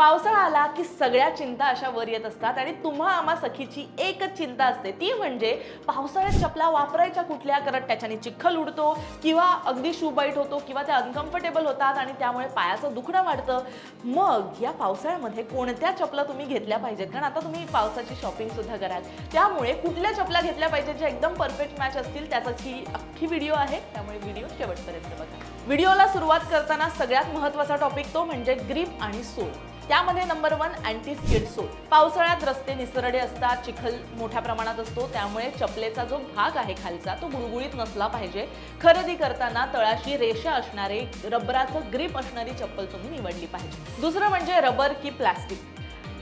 पावसाळा आला की सगळ्या चिंता अशा वर येत असतात आणि तुम्हा आम्हा सखीची एकच चिंता असते, ती म्हणजे पावसाळ्यात चपला वापरायच्या कुठल्या, कारण त्याच्याने चिखल उडतो किंवा अगदी शू बाईट होतो किंवा त्या अनकम्फर्टेबल होतात आणि त्यामुळे पायाचं दुखणं वाढतं. मग या पावसाळ्यामध्ये कोणत्या चपला तुम्ही घेतल्या पाहिजेत, कारण आता तुम्ही पावसाची शॉपिंग सुद्धा कराल, त्यामुळे कुठल्या चपला घेतल्या पाहिजेत ज्या एकदम परफेक्ट मॅच असतील, त्याची अख्खी व्हिडिओ आहे, त्यामुळे व्हिडिओ शेवटपर्यंत बघा. व्हिडिओला सुरुवात करताना सगळ्यात महत्त्वाचा टॉपिक तो म्हणजे ग्रिप आणि सोल. त्यामध्ये नंबर 1 अँटी स्किड सोल. पावसाळ्यात रस्ते निसरडे असतात, चिखल मोठ्या प्रमाणात असतो, त्यामुळे चपलेचा जो भाग आहे खालचा तो गुळगुळीत नसला पाहिजे. खरेदी करताना तळाशी रेषा असणारे रबराचं ग्रिप असणारी चप्पल तुम्ही निवडली पाहिजे. दुसरं म्हणजे रबर की प्लास्टिक.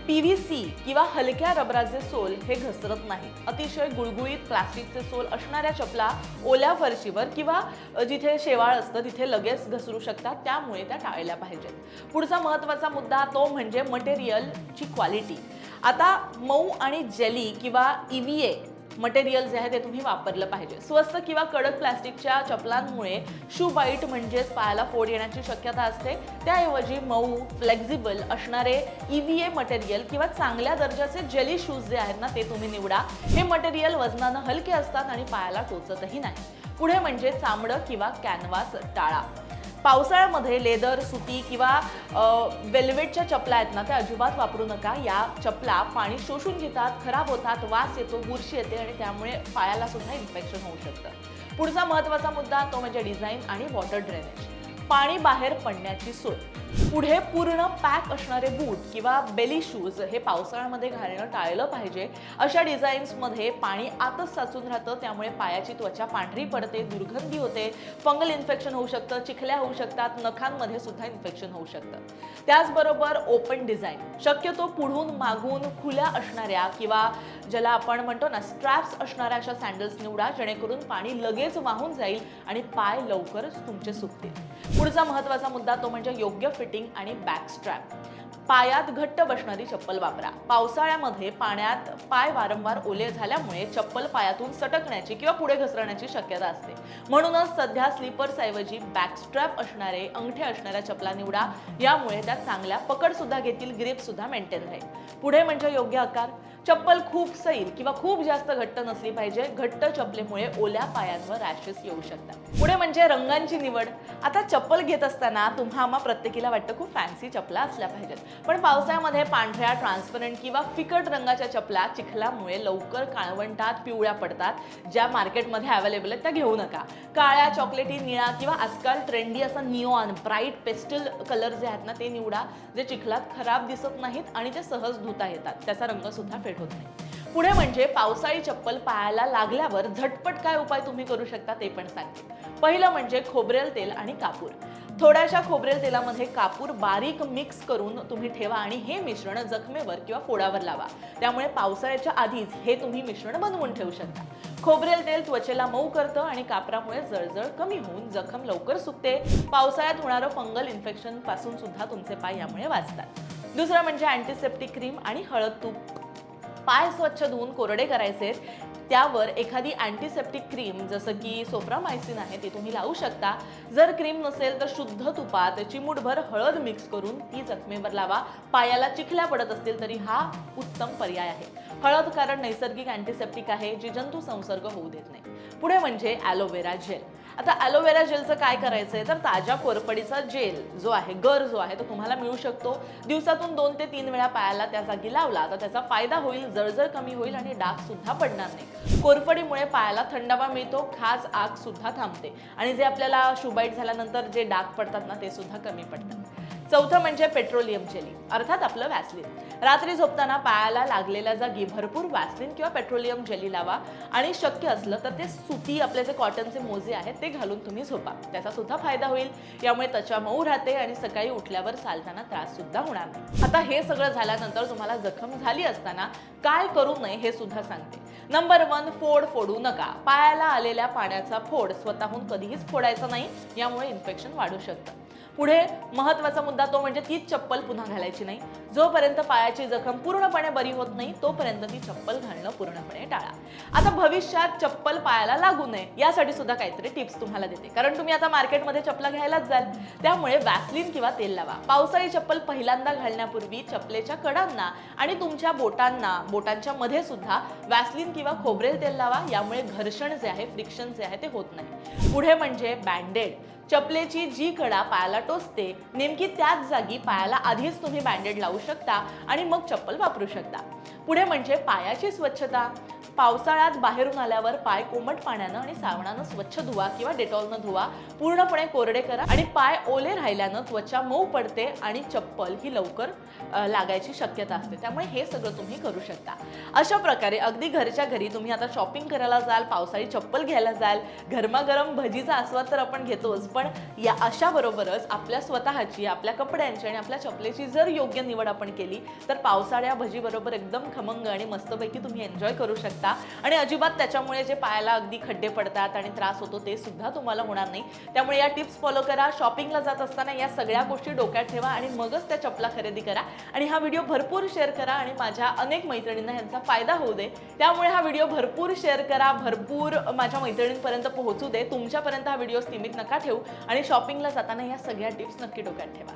PVC किंवा हलक्या रबराचे सोल हे घसरत नाही. अतिशय गुळगुळीत प्लास्टिकचे सोल असणाऱ्या चपला ओल्या फरशीवर किंवा जिथे शेवाळ असतं तिथे लगेच घसरू शकतात, त्यामुळे त्या टाळल्या पाहिजेत. पुढचा महत्त्वाचा मुद्दा तो म्हणजे मटेरियलची क्वालिटी. आता मऊ आणि जेली किंवा EVA मटेरियल जे आहे ते तुम्ही वापरलं पाहिजे. स्वस्त किंवा कडक प्लास्टिकच्या चपलांमुळे शू बाईट म्हणजेच पायाला फोड येण्याची शक्यता असते. त्याऐवजी मऊ फ्लेक्झिबल असणारे EVA मटेरियल किंवा चांगल्या दर्जाचे जेली शूज जे आहेत ना ते तुम्ही निवडा. हे मटेरियल वजनानं हलके असतात आणि पायाला टोचतही नाही. पुढे म्हणजे चामडं किंवा कॅनव्हास टाळा. पावसाळ्यामध्ये लेदर, सुती किंवा वेल्वेटच्या चपला आहेत ना त्या अजिबात वापरू नका. या चपला पाणी शोषून घेतात, खराब होतात, वास येतो, बुरशी येते आणि त्यामुळे पायाला सुद्धा इन्फेक्शन होऊ शकतं. पुढचा महत्त्वाचा मुद्दा तो म्हणजे डिझाईन आणि वॉटर ड्रेनेज. पाणी बाहेर पडण्याची सोय. पुढे पूर्ण पॅक असणारे बूट किंवा बेली शूज हे पावसाळ्यामध्ये घालणं टाळलं पाहिजे. अशा डिझाईन्समध्ये पाणी आतच साचून राहतं, त्यामुळे पायाची त्वचा पांढरी पडते, दुर्गंधी होते, फंगल इन्फेक्शन होऊ शकतं, चिखल्या होऊ शकतात, नखांमध्ये सुद्धा इन्फेक्शन होऊ शकतं. त्याचबरोबर ओपन डिझाईन. शक्यतो पुढून मागून खुल्या असणाऱ्या किंवा ज्याला आपण म्हणतो ना स्ट्रॅप्स असणाऱ्या अशा सँडल्स निवडा, जेणेकरून पाणी लगेच वाहून जाईल आणि पाय लवकरच तुमचे सुकतील. पुढचा महत्त्वाचा मुद्दा तो म्हणजे योग्य फिटिंग आणि बॅक स्ट्रॅप. पायात घट्ट बसणारी चप्पल वापरा. पावसाळ्यामध्ये पाण्यात पाय वारंवार ओले झाल्यामुळे चप्पल पायातून सटकण्याची किंवा पुढे घसरण्याची शक्यता असते. म्हणूनच सध्या स्लीपर्स ऐवजी बॅक स्ट्रॅप असणारे अंगठे असणाऱ्या चपला निवडा. यामुळे त्या चांगल्या पकड सुद्धा घेतील, ग्रिप सुद्धा मेंटेन राहील. पुढे म्हणजे योग्य आकार. चप्पल खूप सैल किंवा खूप जास्त घट्ट नसली पाहिजे. घट्ट चपलेमुळे ओल्या पायांवर रॅशेस येऊ शकतात. पुढे म्हणजे रंगांची निवड. आता चप्पल घेत असताना तुम्हा प्रत्येकीला वाटतं खूप फॅन्सी चपला असल्या पाहिजेत, पण पावसाळ्यामध्ये पांढऱ्या, ट्रान्सपरंट किंवा फिकट रंगाच्या चपला चिखलामुळे लवकर काळवंटात, पिवळ्या पडतात. ज्या मार्केटमध्ये अवेलेबल आहेत त्या घेऊ नका. काळ्या, चॉकलेटी, निळा किंवा आजकाल ट्रेंडी असा निऑन, ब्राईट पेस्टल कलर जे आहेत ना ते निवडा, जे चिखलात खराब दिसत नाहीत आणि ते सहज धुता येतात. त्याचा रंग सुद्धा फेड होत नाही. पुढे म्हणजे पावसाळी चप्पल पायाला लागल्यावर झटपट काय उपाय तुम्ही करू शकता ते पण सांगते. पहिलं म्हणजे खोबरेल तेल आणि कापूर. थोड्याशा खोबरेल तेलामध्ये कापूर बारीक मिक्स करून तुम्ही ठेवा आणि हे मिश्रण जखमेवर किंवा फोडावर लावा. त्यामुळे पावसाळ्याच्या आधीच हे तुम्ही मिश्रण बनवून ठेवू शकता. खोबरेल तेल त्वचेला मऊ करतं आणि कापरामुळे जळजळ कमी होऊन जखम लवकर सुकते. पावसाळ्यात होणारं फंगल इन्फेक्शन पासून सुद्धा तुमचे पाय यामुळे वाचतात. दुसरं म्हणजे अँटीसेप्टिक क्रीम आणि हळद तूप. पाय स्वच्छ धुवून कोरडे करायचे, त्यावर एखादी अँटीसेप्टिक क्रीम जसं की सोप्रामायसिन आहे ते तुम्ही लावू शकता. जर क्रीम नसेल तर शुद्ध तुपात चिमूटभर हळद मिक्स करून ती जखमेवर लावा. पायाला चिखल्या पडत असतील तरी हा उत्तम पर्याय आहे. हळद कारण नैसर्गिक अँटीसेप्टिक आहे, जी जंतू संसर्ग होऊ देत नाही. पुढे म्हणजे ॲलोवेरा जेल. आता ॲलोवेरा जेलचं काय करायचंय तर ताज्या कोरफडीचा जेल जो आहे, गर जो आहे तो तुम्हाला मिळू शकतो. दिवसातून 2 ते 3 वेळा पायाला त्या जागी लावला तर त्याचा फायदा होईल, जळजळ कमी होईल आणि डाग सुद्धा पडणार नाही. कोरफडीमुळे पायाला थंडावा मिळतो, खाज, आग सुद्धा थांबते आणि जे आपल्याला शूबाईट झाल्यानंतर जे डाग पडतात ना ते सुद्धा कमी पडतात. चौथं म्हणजे पेट्रोलियम जेली, अर्थात आपलं वॅसलीन. रात्री झोपताना पायाला लागलेल्या जागी भरपूर वॅसलीन किंवा पेट्रोलियम जेली लावा आणि शक्य असलं तर ते सुती आपले जे कॉटनचे मोजे आहेत ते घालून तुम्ही झोपा. त्याचा सुद्धा फायदा होईल. यामुळे त्वचा मऊ राहते आणि सकाळी उठल्यावर चालताना त्रास सुद्धा होणार नाही. आता हे सगळं झाल्यानंतर तुम्हाला जखम झाली असताना काय करू नये हे सुद्धा सांगते. नंबर 1, फोड फोडू नका. पायाला आलेल्या पाण्याचा फोड स्वतःहून कधीच फोडायचा नाही, यामुळे इन्फेक्शन वाढू शकतं. पुढे महत्त्वाचा मुद्दा तो म्हणजे तीच चप्पल पुन्हा घालायची नाही. जोपर्यंत पायाची जखम पूर्णपणे बरी होत नाही तोपर्यंत ती चप्पल घालणं पूर्णपणे टाळा. आता भविष्यात चप्पल पायाला लागू नये यासाठी सुद्धा काहीतरी टिप्स तुम्हाला देते, कारण तुम्ही आता मार्केटमध्ये चप्पल घ्यायलाच जाल. त्यामुळे वॅसलीन किंवा तेल लावा. पावसाळी चप्पल पहिल्यांदा घालण्यापूर्वी चप्पलेच्या कडांना आणि तुमच्या बोटांच्या मध्ये सुद्धा वॅसलीन किंवा खोबरेल तेल लावा. यामुळे घर्षण जे आहे, फ्रिक्शन जे आहे ते होत नाही. पुढे म्हणजे बँडेड. चपलेची जी कडा पायाला टोचते नेमकी त्याच जागी पायाला आधीच तुम्ही बँडेड लावू शकता आणि मग चप्पल वापरू शकता. पुढे म्हणजे पायाची स्वच्छता. पावसाळ्यात बाहेरून आल्यावर पाय कोमट पाण्यानं आणि साबणानं स्वच्छ धुवा किंवा डेटॉलनं धुवा. पूर्णपणे कोरडे करा आणि पाय ओले राहिल्यानं त्वचा मऊ पडते आणि चप्पल ही लवकर लागायची शक्यता असते. त्यामुळे हे सगळं तुम्ही करू शकता. अशा प्रकारे अगदी घरच्या घरी तुम्ही आता शॉपिंग करायला जाल, पावसाळी चप्पल घ्यायला जाल, गरमागरम भजीचा आस्वाद तर आपण घेतोच, पण या अशा बरोबरच आपल्या स्वतःची, आपल्या कपड्यांची आणि आपल्या चपलेची जर योग्य निवड आपण केली तर पावसाळ्या भजी बरोबर एकदम खमंग आणि मस्तपैकी तुम्ही एन्जॉय करू शकता. आणि अजिबात त्याच्यामुळे जे पायाला अगदी खड्डे पडतात आणि त्रास होतो ते सुद्धा तुम्हाला होणार नाही. त्यामुळे या टिप्स फॉलो करा. शॉपिंगला जात असताना या सगळ्या गोष्टी डोक्यात ठेवा आणि मगच त्या चपला खरेदी करा. आणि हा व्हिडिओ भरपूर शेअर करा आणि माझ्या अनेक मैत्रिणींना ह्यांचा फायदा होऊ दे. त्यामुळे हा व्हिडिओ भरपूर शेअर करा, भरपूर माझ्या मैत्रिणींपर्यंत पोहोचू दे. तुमच्यापर्यंत हा व्हिडिओ सीमित नका ठेवू आणि शॉपिंगला जाताना या सगळ्या टिप्स नक्की डोक्यात ठेवा.